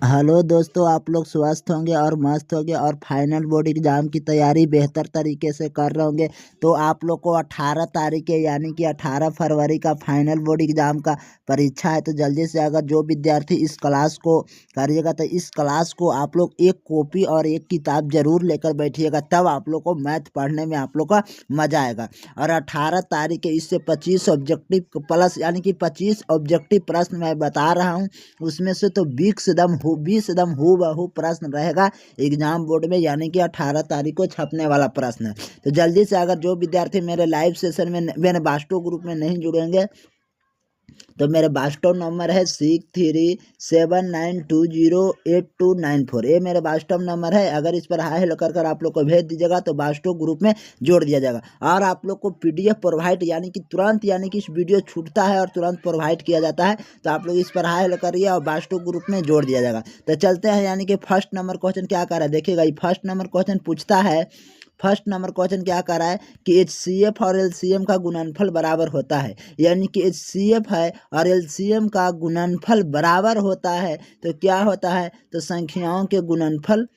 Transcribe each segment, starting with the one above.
Hello दोस्तों, आप लोग स्वस्थ होंगे और मस्त होंगे और फाइनल बोर्ड एग्जाम की तैयारी बेहतर तरीके से कर रहे होंगे। तो आप लोग को 18 तारीख है यानी कि 18 फरवरी का फाइनल बोर्ड एग्जाम का परीक्षा है। तो जल्दी से अगर जो विद्यार्थी इस क्लास को करिएगा तो इस क्लास को आप लोग एक कॉपी और एक किताब जरूर लेकर बैठिएगा, तब आप लोग को मैथ पढ़ने में आप लोग का मजा आएगा। और 18 तारीख है, इससे 25 ऑब्जेक्टिव प्लस यानी कि 25 ऑब्जेक्टिव प्रश्न मैं बता रहा हूँ। उसमें से तो 20 एकदम हूबहू प्रश्न रहेगा एग्जाम बोर्ड में, यानी कि 18 तारीख को छपने वाला प्रश्न है। तो जल्दी से अगर जो विद्यार्थी मेरे लाइव सेशन में मेरे बास्टो ग्रुप में नहीं जुड़ेंगे तो मेरे वाट्सअप नंबर है 6379208294। ये मेरे वाट्सअप नंबर है। अगर इस पर हाय हेलो कर आप लोग को भेज दीजिएगा तो वाट्सअप ग्रुप में जोड़ दिया जाएगा। और आप लोग को PDF प्रोवाइड यानी कि तुरंत, यानी कि इस वीडियो छूटता है और तुरंत प्रोवाइड किया जाता है। तो आप लोग इस पर हाय हेलो करिए और वाट्सअप ग्रुप में जोड़ दिया जाएगा। तो चलते हैं, यानी कि फर्स्ट नंबर क्वेश्चन क्या कर रहा है देखिएगा। ये फर्स्ट नंबर क्वेश्चन पूछता है, फर्स्ट नंबर क्वेश्चन क्या कर रहा है कि HCF और LCM का गुणनफल बराबर होता है। यानी कि HCF है और LCM का गुणनफल बराबर होता है तो क्या होता है, तो संख्याओं के गुणनफल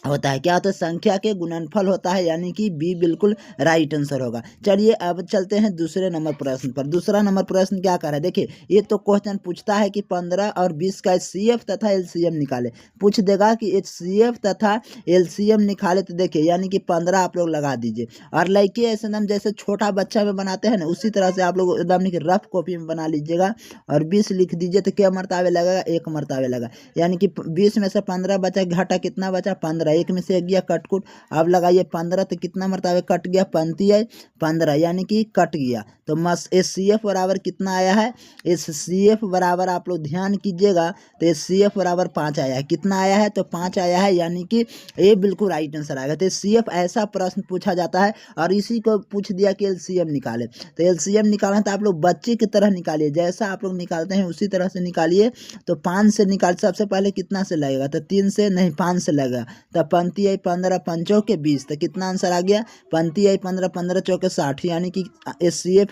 होता है। क्या होता है, संख्या के गुणनफल होता है, यानी कि बी बिल्कुल राइट आंसर होगा। चलिए अब चलते हैं दूसरे नंबर प्रश्न पर। दूसरा नंबर प्रश्न क्या कर रहा है देखिए। ये तो क्वेश्चन पूछता है कि 15 और 20 का HCF तथा LCM निकाले। पूछ देगा कि HCF तथा LCM निकाले तो देखिए, यानी कि 15 आप लोग लगा दीजिए और लड़के ऐसे एकदम जैसे छोटा बच्चा में बनाते हैं ना, उसी तरह से आप लोग एकदम रफ कॉपी में बना लीजिएगा और 20 लिख दीजिए। तो क्या मरतावे लगेगा, एक मरतावे लगा। यानी कि 20 में से 15 बचा, घटा कितना बचा 15, एक में से एक गया कटकुट। अब लगाइए 15 तो कितना मरतबा कट गया, 35 है 15, यानी कि कट गया। तो मस HCF बराबर कितना आया है, HCF बराबर आप लोग ध्यान कीजिएगा तो HCF बराबर 5 आया है। कितना आया है, तो 5 आया है, यानी कि ये बिल्कुल राइट आंसर आएगा। तो HCF ऐसा प्रश्न पूछा जाता है और इसी को पूछ दिया कि LCM निकाले। तो LCM निकालना तो आप लोग बच्चे की तरह निकालिए, जैसा आप लोग निकालते हैं उसी तरह से निकालिए। तो 5 से निकाल, सबसे पहले कितना से लगेगा, तो 3 से नहीं 5 से लगेगा। तब 35 आई 15 पंचों के 20, तो कितना आंसर आ गया, 35 आई 15 15 चौके 60, यानी कि HCF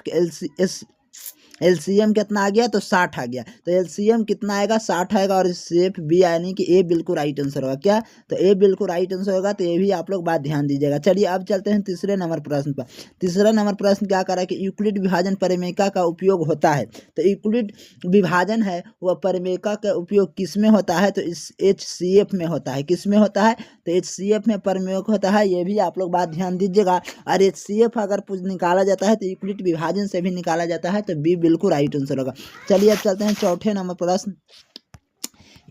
LCM कितना आ गया, तो 60 आ गया। तो LCM कितना आएगा, 60 आएगा और HCF बी, यानी कि ए बिल्कुल राइट आंसर होगा। क्या, तो ए बिल्कुल राइट आंसर होगा। तो ये भी आप लोग बात ध्यान दीजिएगा। चलिए अब चलते हैं तीसरे नंबर प्रश्न पर। तीसरा नंबर प्रश्न क्या कर रहा है कि यूक्लिड विभाजन परिमेयिका का उपयोग होता है। तो यूक्लिड विभाजन है वह परिमेयिका का उपयोग किस में होता है, तो इस HCF में होता है। किस में होता है, तो HCF में परिमेय होता है। ये भी आप लोग बात ध्यान दीजिएगा। और HCF अगर निकाला जाता है तो यूक्लिड विभाजन से भी निकाला जाता है। तो बी बिल्कुल राइट आंसर होगा। चलिए अब चलते हैं चौथे नंबर प्रश्न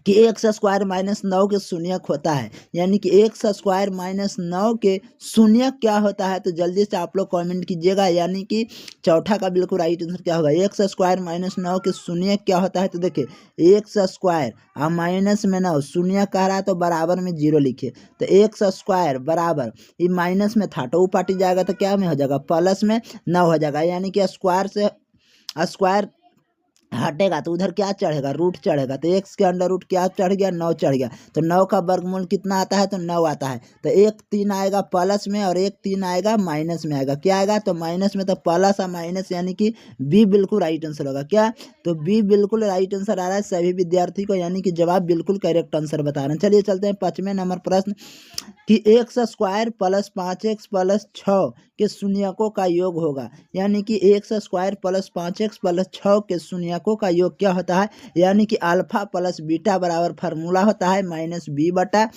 कि x² - 9 के शून्यक होता है। यानी कि x² - 9 के शून्यक क्या होता है, तो जल्दी से आप लोग कमेंट कीजिएगा। यानी कि चौथा का बिल्कुल राइट आंसर क्या होगा, x² - 9 के शून्यक क्या होता है। तो देखिए x² और माइनस में 9, शून्यक कह रहा है तो बराबर में 0 लिखिए। तो x² बराबर, ये माइनस में था तो वो पार्टी जाएगा तो क्या में हो जाएगा, प्लस में 9 हो जाएगा। यानी कि स्क्वायर से स्क्वायर हटेगा तो उधर क्या चढ़ेगा, रूट चढ़ेगा। तो x के अंडर रूट क्या चढ़ गया, 9 चढ़ गया। तो 9 का वर्गमूल कितना आता है, तो 9 आता है। तो 1 3 आएगा प्लस में और 1 3 आएगा माइनस में आएगा। क्या आएगा, तो माइनस में, तो प्लस और माइनस, यानी कि बी बिल्कुल राइट आंसर होगा। क्या, तो बी बिल्कुल राइट आंसर आ रहा है सभी विद्यार्थी को, यानी कि जवाब बिल्कुल करेक्ट आंसर बता रहे हैं। चलिए चलते हैं 5वें नंबर प्रश्न कि x² + 5x + 6 के शून्यकों का योग होगा। यानी कि x² + 5x + 6 के शून्यकों का योग क्या होता है, यानी कि अल्फा प्लस बीटा बराबर फार्मूला होता है -b/a।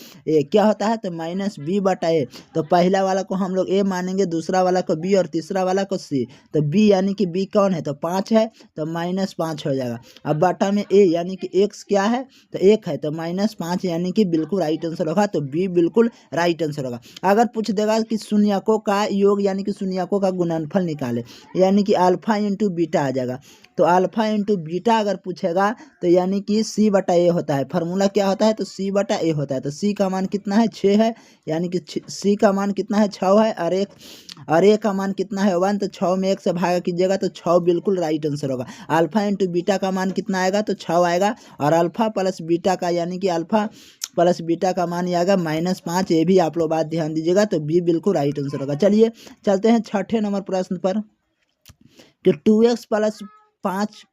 क्या होता है, तो -b/a। तो पहला वाला को हम लोग a मानेंगे, दूसरा वाला को b और तीसरा वाला को c। तो b यानी कि b कौन है, तो 5 है, तो -5 हो जाएगा। अब बटा में a, यानी कि x क्या है, तो 1 है, तो -5, यानी कि बिल्कुल राइट आंसर होगा। तो b बिल्कुल राइट आंसर होगा। अगर पूछ देगा कि शून्यकों का योग यानी कि शून्यकों का गुणनफल निकाले, यानी कि अल्फा इंटू बीटा आ जाएगा। तो अल्फा इंटू बीटा अगर पूछेगा तो यानी कि c/a होता है। फार्मूला क्या होता है, तो c/a होता है। तो c का मान कितना है, 6 है, यानी कि c का मान कितना है, 6 है। और a का मान कितना है, 1। तो 6 में 1 से भागा कीजिएगा तो 6 बिल्कुल राइट आंसर होगा। अल्फा इंटू बीटा का मान कितना आएगा, तो 6 आएगा। और अल्फा प्लस बीटा का, यानी कि अल्फा प्लस बीटा का मान आएगा -5। ये भी आप लोग बात ध्यान दीजिएगा। तो बी बिल्कुल राइट आंसर होगा। चलिए चलते हैं छठे नंबर प्रश्न पर कि 2x 5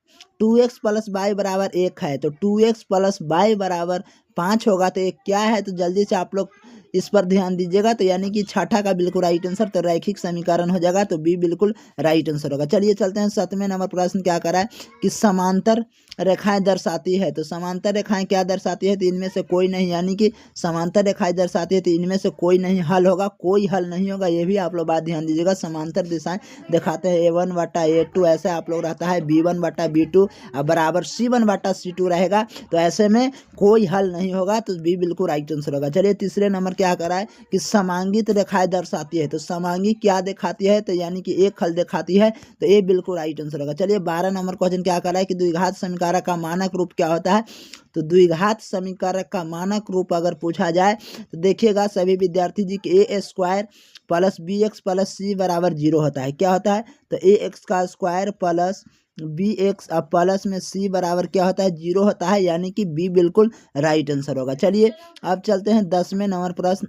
2x प्लस वाई बराबर 1 है, तो 2x प्लस वाई बराबर 5 होगा। तो ये क्या है, तो जल्दी से आप लोग इस पर ध्यान दीजिएगा। तो यानी कि छठा का बिल्कुल राइट आंसर, तो रैखिक समीकरण हो जाएगा, तो बी बिल्कुल राइट आंसर होगा। चलिए चलते हैं 7वें नंबर प्रश्न क्या करा है कि समांतर रेखाएं दर्शाती है। तो समांतर रेखाएं क्या दर्शाती है, तो इनमें से कोई नहीं, यानी कि समांतर रेखाएं दर्शाती है, तो इनमें से कोई नहीं हल होगा, कोई हल नहीं होगा। ये भी आप लोग बात ध्यान दीजिएगा। समांतर दिशाएं दिखाते हैं A1 बटा A2, ऐसे आप लोग रहता है B1 बटा B2 बराबर C1 बटा C2 रहेगा। तो ऐसे में कोई हल नहीं होगा, तो बी बिल्कुल राइट आंसर होगा। चलिए तीसरे नंबर क्या करा है कि समांगित रेखाएं दर्शाती है। तो समांगी क्या दिखाती है, तो यानी कि एक हल दिखाती है, तो ये बिल्कुल राइट आंसर होगा। चलिए 12 नंबर क्वेश्चन क्या करा है कि द्विघात समीकरण का मानक रूप क्या होता है। तो द्विघात समीकरण का मानक रूप अगर पूछा जाए तो देखिएगा सभी विद्यार्थी जी कि A square plus B X plus C बराबर 0 होता है। क्या होता है, तो ए एक्स का स्क्वायर प्लस बी एक्स अब प्लस में सी बराबर क्या होता है, 0 होता है, यानी कि बी बिल्कुल राइट आंसर होगा। चलिए अब चलते हैं 10वें नंबर प्रश्न।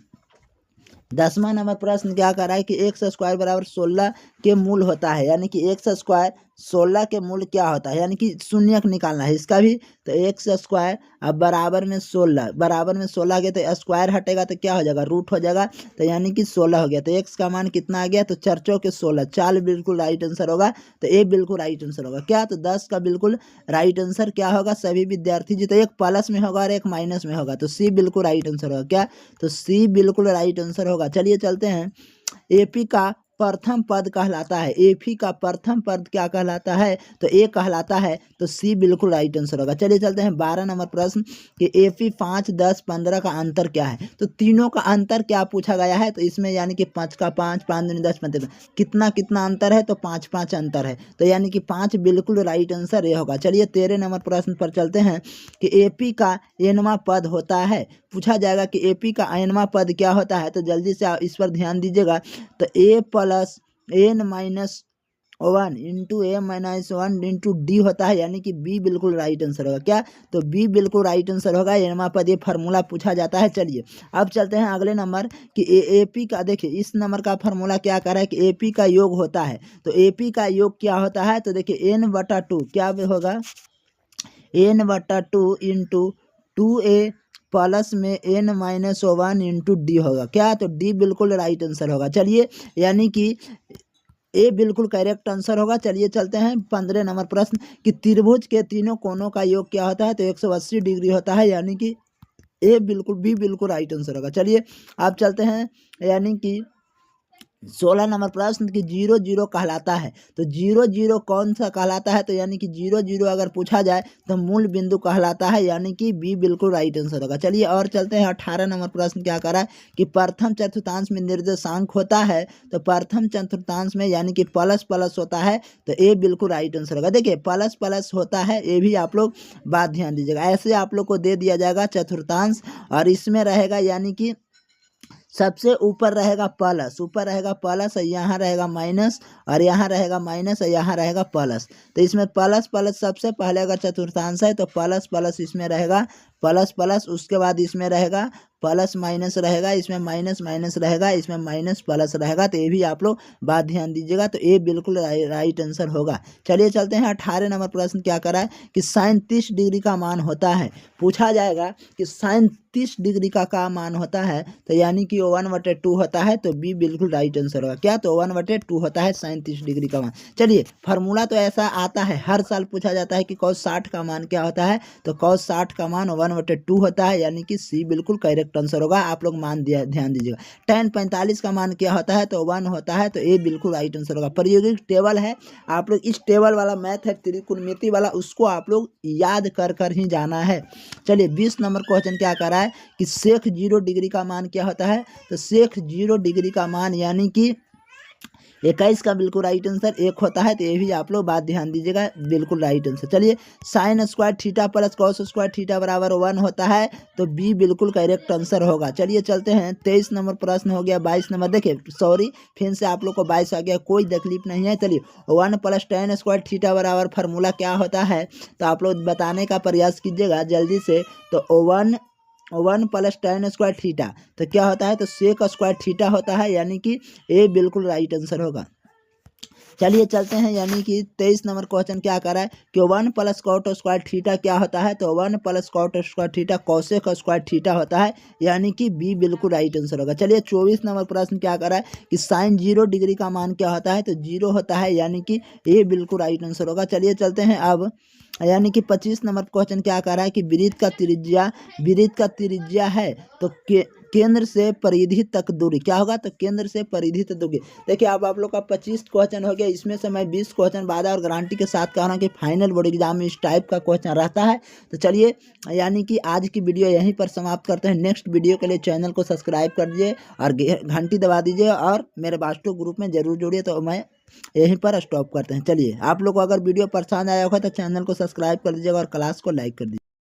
10वां नंबर प्रश्न क्या कर रहा है कि एक्स स्क्वायर बराबर 16 के मूल होता है, यानी कि एक्स स्क्वायर 16 के मूल क्या होता है, यानी कि शून्यक निकालना है इसका भी। तो एक्स स्क्वायर अब बराबर में 16, बराबर में 16 गया तो स्क्वायर हटेगा तो क्या हो जाएगा, रूट हो जाएगा, तो यानी कि 16 हो गया। तो एक्स का मान कितना आ गया, तो 4 चौके 16, 4 बिल्कुल राइट आंसर होगा। तो ए बिल्कुल राइट आंसर होगा। क्या, तो 10 का बिल्कुल राइट आंसर क्या होगा सभी विद्यार्थी जी, तो एक प्लस में होगा और एक माइनस में होगा, तो सी बिल्कुल राइट आंसर होगा। क्या, तो सी बिल्कुल राइट आंसर होगा। चलिए चलते हैं एपी का प्रथम पद कहलाता है। एपी का प्रथम पद क्या कहलाता है, तो ए कहलाता है, तो सी बिल्कुल राइट आंसर होगा। चलिए चलते हैं 12 नंबर प्रश्न कि एपी 5 10 15 का अंतर क्या है। तो तीनों का अंतर क्या पूछा गया है, तो इसमें यानी कि 5 का 5 5 दूनी 10 15 कितना कितना अंतर है, तो 5 5 अंतर है, तो यानी कि 5 बिल्कुल राइट आंसर ये होगा। चलिए 13 नंबर प्रश्न पर चलते हैं कि एपी का एनवा पद होता है। पूछा जाएगा कि एपी का एनवा पद क्या होता है, तो जल्दी से इस पर ध्यान दीजिएगा। तो ए प्लस एन माइनस 1 इंटू ए माइनस 1 इंटू डी होता है, यानी कि बी बिल्कुल राइट आंसर होगा। क्या, तो बी बिल्कुल राइट आंसर होगा। एनवा पद ये फार्मूला पूछा जाता है। चलिए अब चलते हैं अगले नंबर कि एपी का, देखिए इस नंबर का फार्मूला क्या कर रहा है कि एपी का योग होता है। तो एपी का योग क्या होता है, तो देखिए एन बटा 2 क्या होगा, एन बटा 2 इंटू 2a प्लस में एन माइनस 1 इंटू डी होगा। क्या, तो डी बिल्कुल राइट आंसर होगा। चलिए यानी कि ए बिल्कुल करेक्ट आंसर होगा। चलिए चलते हैं 15 नंबर प्रश्न कि त्रिभुज के तीनों कोनों का योग क्या होता है, तो 180 डिग्री होता है, यानी कि ए बिल्कुल बी बिल्कुल राइट आंसर होगा। चलिए अब चलते हैं यानी कि 16 नंबर प्रश्न की 0 0 कहलाता है। तो 0 0 कौन सा कहलाता है, तो यानी कि 0 0 अगर पूछा जाए तो मूल बिंदु कहलाता है, यानी कि बी बिल्कुल राइट आंसर होगा। चलिए और चलते हैं 18 नंबर प्रश्न क्या करा है कि प्रथम चतुर्थांश में निर्देशांक होता है। तो प्रथम चतुर्थांश में यानी कि प्लस प्लस होता है, तो ए बिल्कुल राइट आंसर होगा। देखिए प्लस प्लस होता है, ये भी आप लोग बात ध्यान दीजिएगा। ऐसे आप लोग को दे दिया जाएगा चतुर्थांश और इसमें रहेगा यानी कि सबसे ऊपर रहेगा प्लस, ऊपर रहेगा प्लस और यहाँ रहेगा माइनस और यहाँ रहेगा माइनस और यहाँ रहेगा प्लस। तो इसमें प्लस प्लस सबसे पहले अगर चतुर्थांश है तो प्लस प्लस इसमें रहेगा, प्लस प्लस उसके बाद इसमें रहेगा प्लस माइनस रहेगा, इसमें माइनस माइनस रहेगा, इसमें माइनस प्लस रहेगा। तो ये भी आप लोग बात ध्यान दीजिएगा। तो ये बिल्कुल राइट आंसर होगा। चलिए चलते हैं 18 नंबर प्रश्न क्या करा है कि साइन 30 डिग्री का मान होता है। पूछा जाएगा कि साइन 30 डिग्री का मान होता है, तो यानी कि 1/2 होता है, तो बी बिल्कुल राइट आंसर होगा। क्या, तो 1/2 होता है साइन 30 डिग्री का मान। चलिए फार्मूला तो ऐसा आता है, हर साल पूछा जाता है कि cos 60 का मान क्या होता है, तो cos 60 का मान 1/2 होता है, यानी कि सी बिल्कुल करेक्ट आंसर होगा। आप लोग मान दिया ध्यान दीजिएगा। tan 45 का मान क्या होता है, तो 1 होता है, तो ए बिल्कुल राइट आंसर होगा। प्रायोगिक टेबल है, आप लोग इस टेबल वाला मैथ है त्रिकोणमिति वाला, उसको आप लोग याद कर कर ही जाना है। चलिए 20 नंबर क्वेश्चन क्या कर रहा है कि सेक 0 डिग्री का मान क्या होता है, तो सेक 0 डिग्री का मान यानी कि 21 का बिल्कुल राइट आंसर 1 होता है, तो ये भी आप लोग बात ध्यान दीजिएगा, बिल्कुल राइट आंसर। चलिए sine square theta plus cos square theta बराबर 1 होता है, तो बी बिल्कुल करेक्ट आंसर होगा। चलिए चलते हैं 23 नंबर प्रश्न हो गया। 22 नंबर देखिए सॉरी फिर से आप लोग को 22 आ गया, कोई तकलीफ नहीं है। चलिए 1 प्लस tan स्क्वायर थीटा बराबर फार्मूला क्या होता है, तो आप लोग बताने का प्रयास कीजिएगा जल्दी से। तो 1 प्लस tan स्क्वायर थीटा तो क्या होता है, तो सेक स्क्वायर थीटा होता है, यानी कि ए बिल्कुल राइट आंसर होगा। चलिए चलते हैं, यानी कि 23 नंबर क्वेश्चन क्या कर रहा है कि 1 प्लस कॉट स्क्वायर थीटा क्या होता है, तो 1 plus cot square theta cosec square theta होता है, यानी कि बी बिल्कुल राइट आंसर होगा। चलिए 24 नंबर प्रश्न क्या कर रहा है कि साइन 0 डिग्री का मान क्या होता है, तो 0 होता है, यानी कि ए बिल्कुल राइट आंसर होगा। चलिए चलते हैं अब, यानी कि 25 नंबर क्वेश्चन क्या कर रहा है कि वृत्त का त्रिज्या है तो केंद्र से परिधि तक दूरी क्या होगा, तो केंद्र से परिधि तक दूरी। देखिए अब आप लोग का 25 क्वेश्चन हो गया, इसमें से मैं 20 क्वेश्चन वादा और गारंटी के साथ कह रहा हूँ कि फाइनल बोर्ड एग्जाम में इस टाइप का क्वेश्चन रहता है। तो चलिए, यानी कि आज की वीडियो यहीं पर समाप्त करते हैं। नेक्स्ट वीडियो के लिए चैनल को सब्सक्राइब कर दीजिए और घंटी दबा दीजिए और मेरे वाट्सएप ग्रुप में जरूर जुड़िए। तो मैं यहीं पर स्टॉप करते हैं। चलिए, आप लोग को अगर वीडियो पसंद आया होगा तो चैनल को सब्सक्राइब कर दीजिएगा और क्लास को लाइक कर दीजिए।